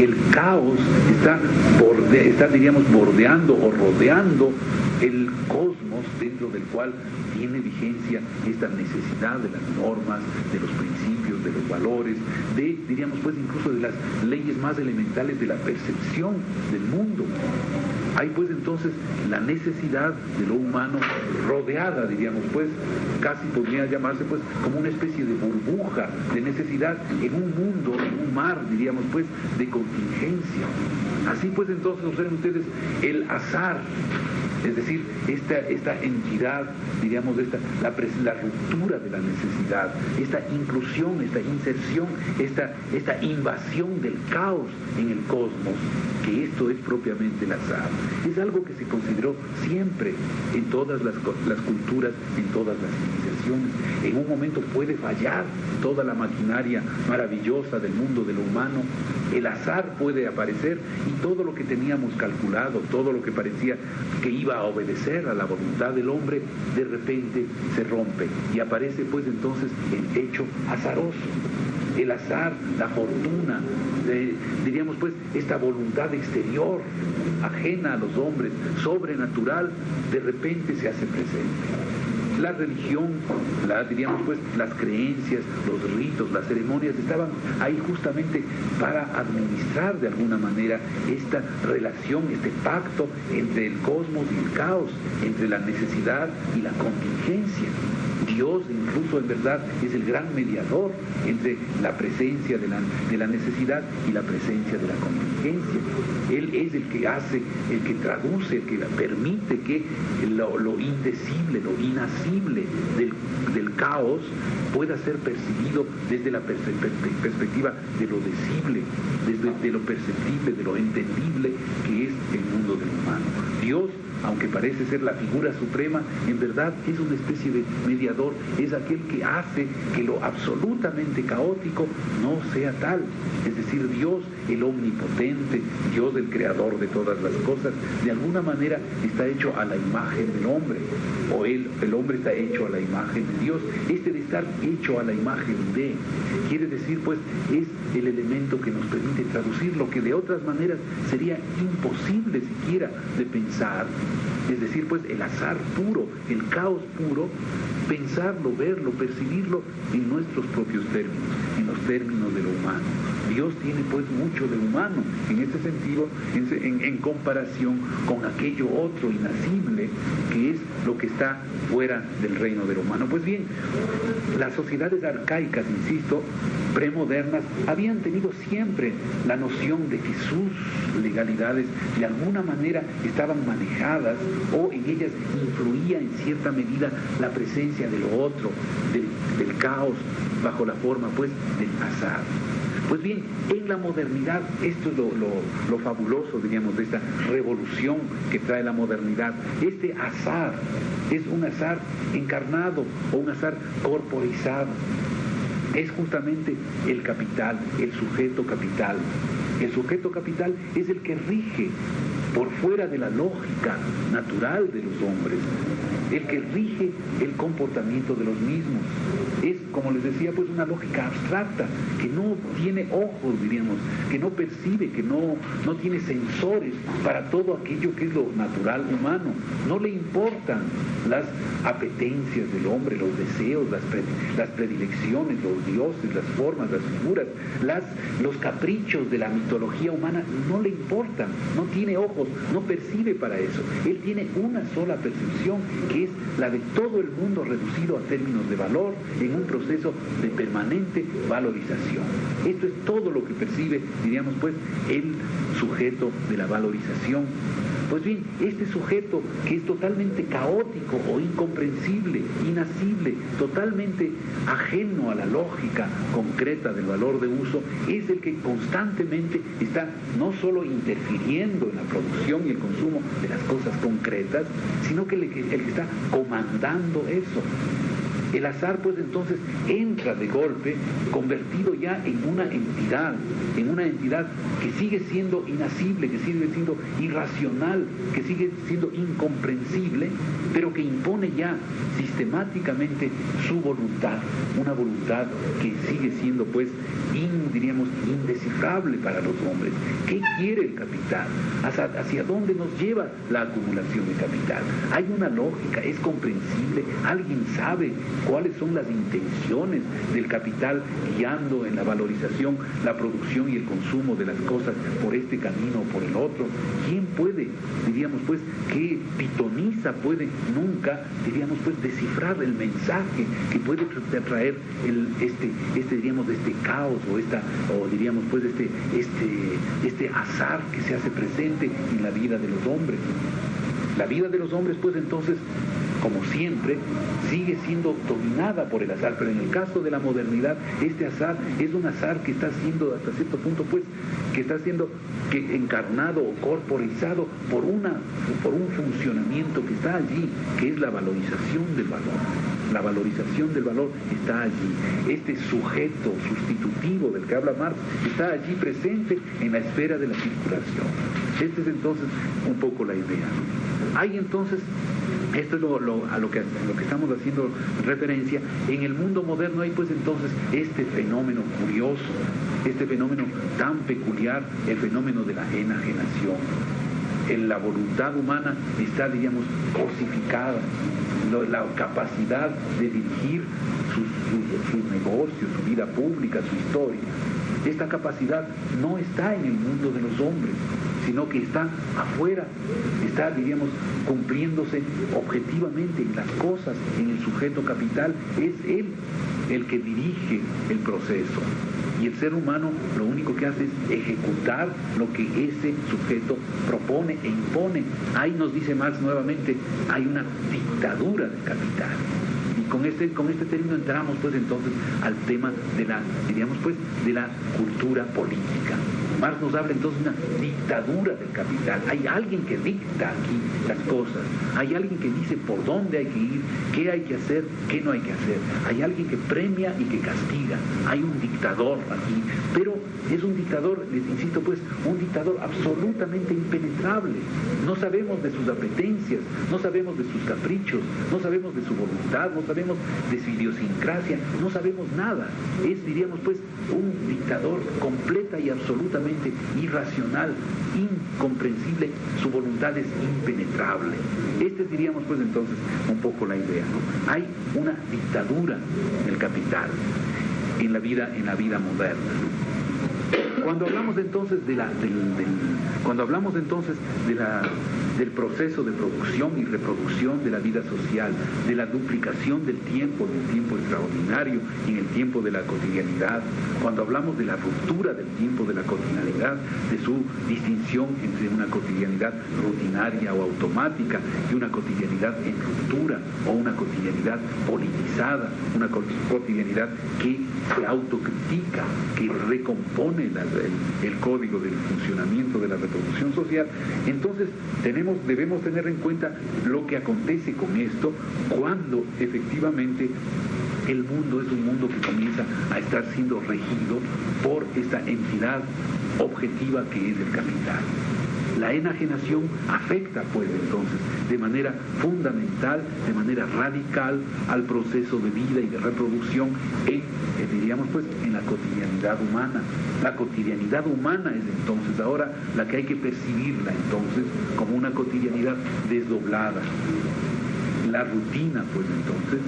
el caos está, diríamos, bordeando o rodeando el cosmos dentro del cual tiene vigencia esta necesidad de las normas, de los principios, de los valores, de, diríamos pues, incluso de las leyes más elementales de la percepción del mundo. Hay pues entonces la necesidad de lo humano rodeada, diríamos pues, casi podría llamarse pues como una especie de burbuja de necesidad en un mundo, en un mar, diríamos pues, de contingencia. Así pues entonces observen ustedes el azar, es decir, esta entidad, diríamos, la ruptura de la necesidad, esta inclusión, esta inserción, esta invasión del caos en el cosmos, que esto es propiamente el azar. Es algo que se consideró siempre en todas las culturas, en todas las civilizaciones. En un momento puede fallar toda la maquinaria maravillosa del mundo de lo humano, el azar puede aparecer y todo lo que teníamos calculado, todo lo que parecía que iba a obedecer a la voluntad del hombre, de repente se rompe y aparece pues entonces el hecho azaroso. El azar, la fortuna, diríamos pues esta voluntad exterior, ajena a los hombres, sobrenatural, de repente se hace presente. La religión, diríamos pues, las creencias, los ritos, las ceremonias estaban ahí justamente para administrar de alguna manera esta relación, este pacto entre el cosmos y el caos, entre la necesidad y la contingencia. Dios incluso en verdad es el gran mediador entre la presencia de la necesidad y la presencia de la contingencia. Él es el que hace, el que traduce, el que permite que lo indecible, lo inacible del caos pueda ser percibido desde la perspectiva de lo decible, desde lo perceptible, de lo entendible que es el mundo del humano. Dios, aunque parece ser la figura suprema, en verdad es una especie de mediador, es aquel que hace que lo absolutamente caótico no sea tal. Es decir, Dios, el omnipotente, Dios el creador de todas las cosas, de alguna manera está hecho a la imagen del hombre, o el hombre está hecho a la imagen de Dios. Este de estar hecho a la imagen de, quiere decir pues, es el elemento que nos permite traducir lo que de otras maneras sería imposible siquiera de pensar. Es decir, pues el azar puro, el caos puro, pensarlo, verlo, percibirlo en nuestros propios términos, en los términos de lo humano. Dios tiene pues mucho de humano en este sentido, en comparación con aquello otro inacible que es lo que está fuera del reino de lo humano. Pues bien, las sociedades arcaicas, insisto, premodernas, habían tenido siempre la noción de que sus legalidades de alguna manera estaban manejadas, o en ellas influía en cierta medida la presencia de lo otro, del caos, bajo la forma pues del azar. Pues bien, en la modernidad, esto es lo fabuloso, diríamos, de esta revolución que trae la modernidad. Este azar es un azar encarnado o un azar corporizado. Es justamente el capital, el sujeto capital. El sujeto capital es el que rige por fuera de la lógica natural de los hombres, el que rige el comportamiento de los mismos. Es, como les decía, pues una lógica abstracta, que no tiene ojos, diríamos, que no percibe, que no tiene sensores para todo aquello que es lo natural humano. No le importan las apetencias del hombre, los deseos, las predilecciones, los dioses, las formas, las figuras, los caprichos de la mitología humana, no le importan, no tiene ojos, no percibe para eso. Él tiene una sola percepción, que es la de todo el mundo reducido a términos de valor en un proceso de permanente valorización. Esto es todo lo que percibe, diríamos pues, el sujeto de la valorización. Pues bien, este sujeto que es totalmente caótico o incomprensible, inacible, totalmente ajeno a la lógica concreta del valor de uso, es el que constantemente está no solo interfiriendo en la producción y el consumo de las cosas concretas, sino que el que está comandando eso. El azar pues entonces entra de golpe, convertido ya en una entidad que sigue siendo inasible, que sigue siendo irracional, que sigue siendo incomprensible, pero que impone ya sistemáticamente su voluntad, una voluntad que sigue siendo pues diríamos indescifrable para los hombres. ¿Qué quiere el capital? ¿Hacia dónde nos lleva la acumulación de capital? Hay una lógica, es comprensible, alguien sabe cuáles son las intenciones del capital guiando en la valorización, la producción y el consumo de las cosas por este camino o por el otro. ¿Quién puede, diríamos pues, qué pitoniza puede nunca, diríamos pues, descifrar el mensaje que puede traer diríamos, este caos o diríamos pues este azar que se hace presente en la vida de los hombres? La vida de los hombres pues entonces, como siempre, sigue siendo dominada por el azar, pero en el caso de la modernidad, este azar es un azar que está siendo hasta cierto punto pues, que está siendo encarnado o corporizado por un funcionamiento que está allí, que es la valorización del valor. La valorización del valor está allí. Este sujeto sustitutivo del que habla Marx está allí presente en la esfera de la circulación. Esta es entonces un poco la idea, ¿no? Hay entonces, esto es a lo que estamos haciendo referencia, en el mundo moderno hay pues entonces este fenómeno curioso, este fenómeno tan peculiar, el fenómeno de la enajenación. La voluntad humana está, diríamos, cosificada. La capacidad de dirigir sus negocios, su vida pública, su historia. Esta capacidad no está en el mundo de los hombres, sino que está afuera, está, diríamos, cumpliéndose objetivamente en las cosas, en el sujeto capital. Es él el que dirige el proceso. Y el ser humano lo único que hace es ejecutar lo que ese sujeto propone e impone. Ahí nos dice Marx nuevamente, hay una dictadura del capital. Y con este término entramos pues entonces al tema de la cultura política. Marx nos habla entonces de una dictadura del capital. Hay alguien que dicta aquí las cosas. Hay alguien que dice por dónde hay que ir, qué hay que hacer, qué no hay que hacer. Hay alguien que premia y que castiga. Hay un dictador aquí. Pero es un dictador, les insisto pues, un dictador absolutamente impenetrable. No sabemos de sus apetencias, no sabemos de sus caprichos, no sabemos de su voluntad, no sabemos de su idiosincrasia, no sabemos nada. Es, diríamos pues, un dictador completa y absolutamente irracional, incomprensible, su voluntad es impenetrable. Este diríamos pues entonces un poco la idea, ¿no? Hay una dictadura del capital en la vida moderna, ¿no? Cuando hablamos entonces del proceso de producción y reproducción de la vida social, de la duplicación del tiempo extraordinario y en el tiempo de la cotidianidad, cuando hablamos de la ruptura del tiempo de la cotidianidad, de su distinción entre una cotidianidad rutinaria o automática y una cotidianidad en ruptura o una cotidianidad politizada, una cotidianidad que se autocritica, que recompone el código del funcionamiento de la reproducción social, entonces debemos tener en cuenta lo que acontece con esto cuando efectivamente el mundo es un mundo que comienza a estar siendo regido por esta entidad objetiva que es el capital. La enajenación afecta pues entonces de manera fundamental, de manera radical al proceso de vida y de reproducción diríamos pues en la cotidianidad humana. La cotidianidad humana es entonces ahora la que hay que percibirla entonces como una cotidianidad desdoblada. La rutina pues entonces,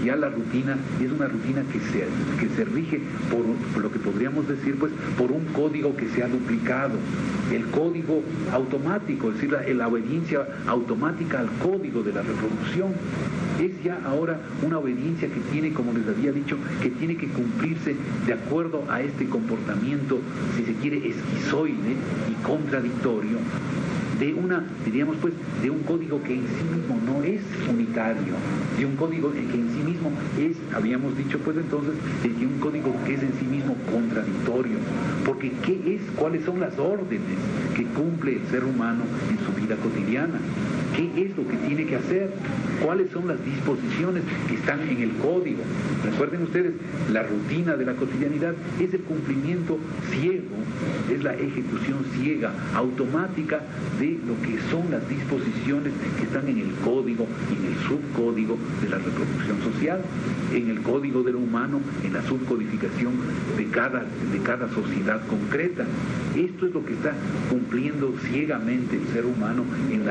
ya la rutina es una rutina que se rige por lo que podríamos decir pues por un código que se ha duplicado, el código automático, es decir, la obediencia automática al código de la reproducción. Es ya ahora una obediencia que tiene, como les había dicho, que tiene que cumplirse de acuerdo a este comportamiento, si se quiere, esquizoide y contradictorio de de un código que en sí mismo no es unitario, de un código que en sí mismo es, habíamos dicho pues entonces, de un código que es en sí mismo contradictorio, porque ¿cuáles son las órdenes que cumple el ser humano en su vida cotidiana? ¿Qué es lo que tiene que hacer? ¿Cuáles son las disposiciones que están en el código? Recuerden ustedes, la rutina de la cotidianidad es el cumplimiento ciego, es la ejecución ciega, automática de lo que son las disposiciones que están en el código y en el subcódigo de la reproducción social, en el código de lo humano, en la subcodificación de cada sociedad concreta. Esto es lo que está cumpliendo ciegamente el ser humano en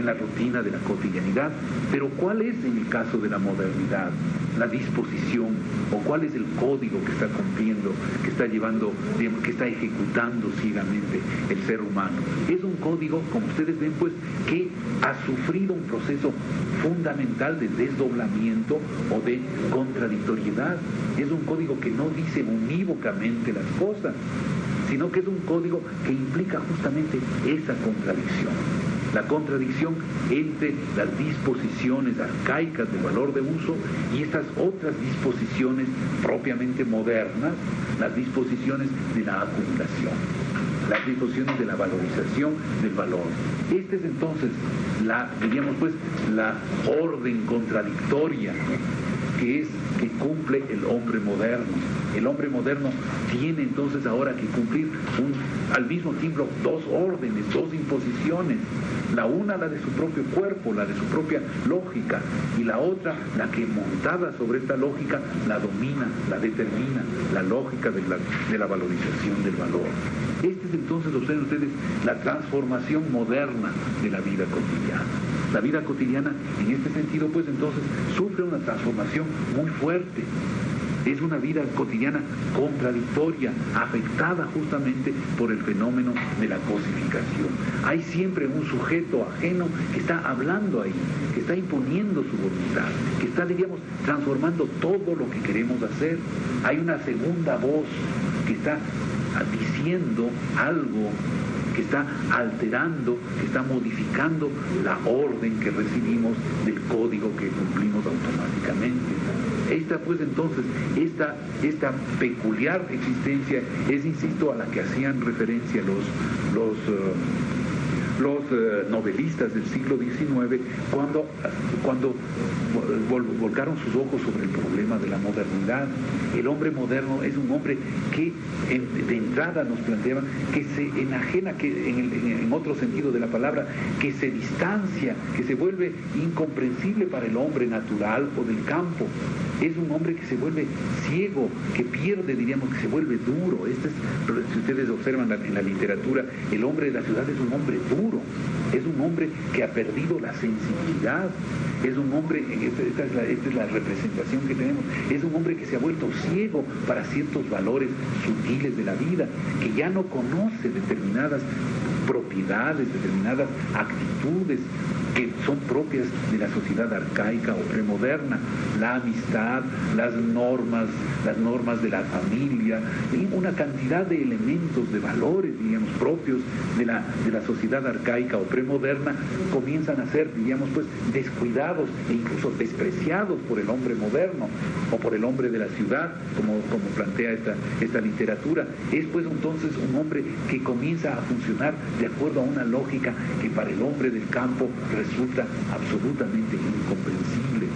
la rutina de la cotidianidad. Pero ¿cuál es en el caso de la modernidad la disposición o cuál es el código que está cumpliendo, que está llevando, que está ejecutando ciegamente el ser humano? Es un código, como ustedes ven, pues, que ha sufrido un proceso fundamental de desdoblamiento o de contradictoriedad. Es un código que no dice unívocamente las cosas, sino que es un código que implica justamente esa contradicción. La contradicción entre las disposiciones arcaicas de valor de uso y estas otras disposiciones propiamente modernas, las disposiciones de la acumulación, las disposiciones de la valorización del valor. Esta es entonces la orden contradictoria que cumple el hombre moderno. El hombre moderno tiene entonces ahora que cumplir al mismo tiempo dos órdenes, dos imposiciones. La una, la de su propio cuerpo, la de su propia lógica, y la otra, la que montada sobre esta lógica, la domina, la determina, la lógica de la valorización del valor. Esta es entonces, observen ustedes, la transformación moderna de la vida cotidiana. La vida cotidiana, en este sentido, pues entonces, sufre una transformación muy fuerte. Es una vida cotidiana contradictoria, afectada justamente por el fenómeno de la cosificación. Hay siempre un sujeto ajeno que está hablando ahí, que está imponiendo su voluntad, que está, transformando todo lo que queremos hacer. Hay una segunda voz que está diciendo algo, que está alterando, que está modificando la orden que recibimos del código que cumplimos automáticamente. Esta peculiar existencia es, insisto, a la que hacían referencia los novelistas del siglo XIX cuando volcaron sus ojos sobre el problema de la modernidad. El hombre moderno es un hombre que de entrada nos planteaba que se enajena, que en otro sentido de la palabra, que se distancia, que se vuelve incomprensible para el hombre natural o del campo. Es un hombre que se vuelve ciego, que pierde, que se vuelve duro. Si ustedes observan en la literatura, el hombre de la ciudad es un hombre duro, es un hombre que ha perdido la sensibilidad, es un hombre, esta es la representación que tenemos, es un hombre que se ha vuelto ciego para ciertos valores sutiles de la vida, que ya no conoce determinadas propiedades, determinadas actitudes que son propias de la sociedad arcaica o premoderna, la amistad, las normas de la familia, y una cantidad de elementos, de valores, propios de la sociedad arcaica o premoderna, comienzan a ser, descuidados e incluso despreciados por el hombre moderno o por el hombre de la ciudad, como plantea esta literatura. Es pues entonces un hombre que comienza a funcionar de acuerdo a una lógica que para el hombre del campo resulta absolutamente incomprensible.